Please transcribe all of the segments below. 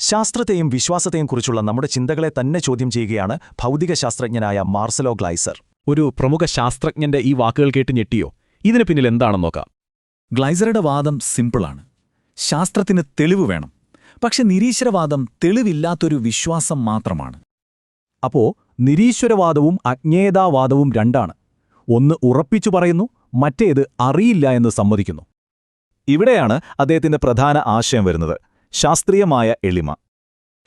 ശാസ്ത്രത്തെയും വിശ്വാസത്തെയും കുറിച്ചുള്ള നമ്മുടെ ചിന്തകളെ തന്നെ ചോദ്യം ചെയ്യുകയാണ് ഭൗതികശാസ്ത്രജ്ഞനായ മാർസലോ ഗ്ലൈസർ. ഒരു പ്രമുഖ ശാസ്ത്രജ്ഞന്റെ ഈ വാക്കുകൾ കേട്ട് ഞെട്ടിയോ? ഇതിന് പിന്നിൽ എന്താണെന്ന് നോക്കാം. ഗ്ലൈസറുടെ വാദം സിമ്പിളാണ്. ശാസ്ത്രത്തിന് തെളിവ് വേണം, പക്ഷെ നിരീശ്വരവാദം തെളിവില്ലാത്തൊരു വിശ്വാസം മാത്രമാണ്. അപ്പോ നിരീശ്വരവാദവും അജ്ഞേയതാവാദവും രണ്ടാണ്. ഒന്ന് ഉറപ്പിച്ചു പറയുന്നു, മറ്റേത് അറിയില്ല എന്ന് സമ്മതിക്കുന്നു. ഇവിടെയാണ് അദ്ദേഹത്തിന്റെ പ്രധാന ആശയം വരുന്നത്: ശാസ്ത്രീയമായ എളിമ.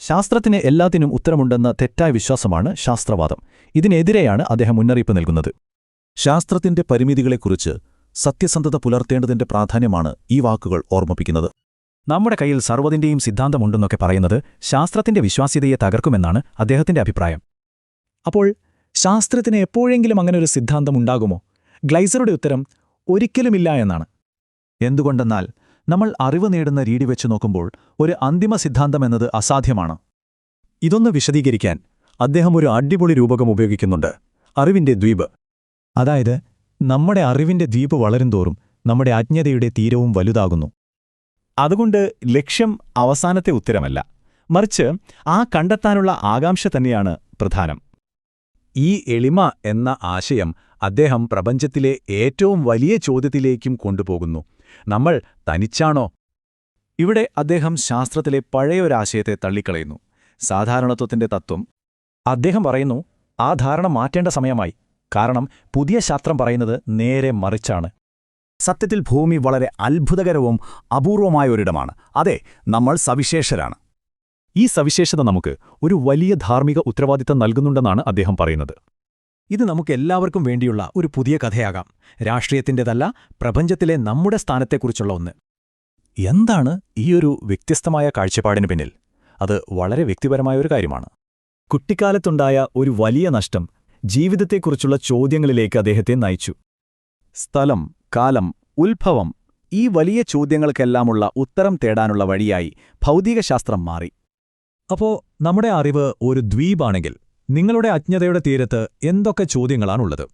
ശാസ്ത്രത്തിന് എല്ലാത്തിനും ഉത്തരമുണ്ടെന്ന തെറ്റായ വിശ്വാസമാണ് ശാസ്ത്രവാദം. ഇതിനെതിരെയാണ് അദ്ദേഹം മുന്നറിയിപ്പ് നൽകുന്നത്. ശാസ്ത്രത്തിന്റെ പരിമിതികളെക്കുറിച്ച് സത്യസന്ധത പുലർത്തേണ്ടതിന്റെ പ്രാധാന്യമാണ് ഈ വാക്കുകൾ ഓർമ്മിപ്പിക്കുന്നത്. നമ്മുടെ കയ്യിൽ സർവ്വതിന്റെയും സിദ്ധാന്തമുണ്ടെന്നൊക്കെ പറയുന്നത് ശാസ്ത്രത്തിന്റെ വിശ്വാസ്യതയെ തകർക്കുമെന്നാണ് അദ്ദേഹത്തിന്റെ അഭിപ്രായം. അപ്പോൾ ശാസ്ത്രത്തിന് എപ്പോഴെങ്കിലും അങ്ങനൊരു സിദ്ധാന്തമുണ്ടാകുമോ? ഗ്ലൈസറുടെ ഉത്തരം ഒരിക്കലുമില്ല എന്നാണ്. എന്തുകൊണ്ടെന്നാൽ നമ്മൾ അറിവ് നേടുന്ന രീതി വെച്ച് നോക്കുമ്പോൾ ഒരു അന്തിമ സിദ്ധാന്തമെന്നത് അസാധ്യമാണ്. ഇതൊന്ന് വിശദീകരിക്കാൻ അദ്ദേഹം ഒരു അടിപൊളി രൂപകം ഉപയോഗിക്കുന്നുണ്ട്: അറിവിന്റെ ദ്വീപ്. അതായത് നമ്മുടെ അറിവിന്റെ ദ്വീപ് വളരുംതോറും നമ്മുടെ അജ്ഞതയുടെ തീരവും വലുതാകുന്നു. അതുകൊണ്ട് ലക്ഷ്യം അവസാനത്തെ ഉത്തരമല്ല, മറിച്ച് ആ കണ്ടെത്താനുള്ള ആകാംക്ഷ തന്നെയാണ് പ്രധാനം. ഈ എളിമ എന്ന ആശയം അദ്ദേഹം പ്രപഞ്ചത്തിലെ ഏറ്റവും വലിയ ചോദ്യത്തിലേക്കും കൊണ്ടുപോകുന്നു: നമ്മൾ തനിച്ചാണോ? ഇവിടെ അദ്ദേഹം ശാസ്ത്രത്തിലെ പഴയൊരാശയത്തെ തള്ളിക്കളയുന്നു, സാധാരണത്വത്തിന്റെ തത്വം. അദ്ദേഹം പറയുന്നു, ആ ധാരണ മാറ്റേണ്ട സമയമായി. കാരണം പുതിയ ശാസ്ത്രം പറയുന്നത് നേരെ മറിച്ചാണ്. സത്യത്തിൽ ഭൂമി വളരെ അത്ഭുതകരവും അപൂർവമായ ഒരിടമാണ്. അതെ, നമ്മൾ സവിശേഷരാണ്. ഈ സവിശേഷത നമുക്ക് ഒരു വലിയ ധാർമ്മിക ഉത്തരവാദിത്തം നൽകുന്നുണ്ടെന്നാണ് അദ്ദേഹം പറയുന്നത്. ഇത് നമുക്കെല്ലാവർക്കും വേണ്ടിയുള്ള ഒരു പുതിയ കഥയാകാം. രാഷ്ട്രീയത്തിൻ്റെതല്ല, പ്രപഞ്ചത്തിലെ നമ്മുടെ സ്ഥാനത്തെക്കുറിച്ചുള്ള ഒന്ന്. എന്താണ് ഈയൊരു വ്യത്യസ്തമായ കാഴ്ചപ്പാടിന് പിന്നിൽ? അത് വളരെ വ്യക്തിപരമായൊരു കാര്യമാണ്. കുട്ടിക്കാലത്തുണ്ടായ ഒരു വലിയ നഷ്ടം ജീവിതത്തെക്കുറിച്ചുള്ള ചോദ്യങ്ങളിലേക്ക് അദ്ദേഹത്തെ നയിച്ചു. സ്ഥലം, കാലം, ഉത്ഭവം, ഈ വലിയ ചോദ്യങ്ങൾക്കെല്ലാമുള്ള ഉത്തരം തേടാനുള്ള വഴിയായി ഭൗതികശാസ്ത്രം മാറി. അപ്പോ നമ്മുടെ അറിവ് ഒരു ദ്വീപാണെങ്കിൽ നിങ്ങളുടെ അജ്ഞതയുടെ തീരത്ത് എന്തൊക്കെ ചോദ്യങ്ങളാണുള്ളത്?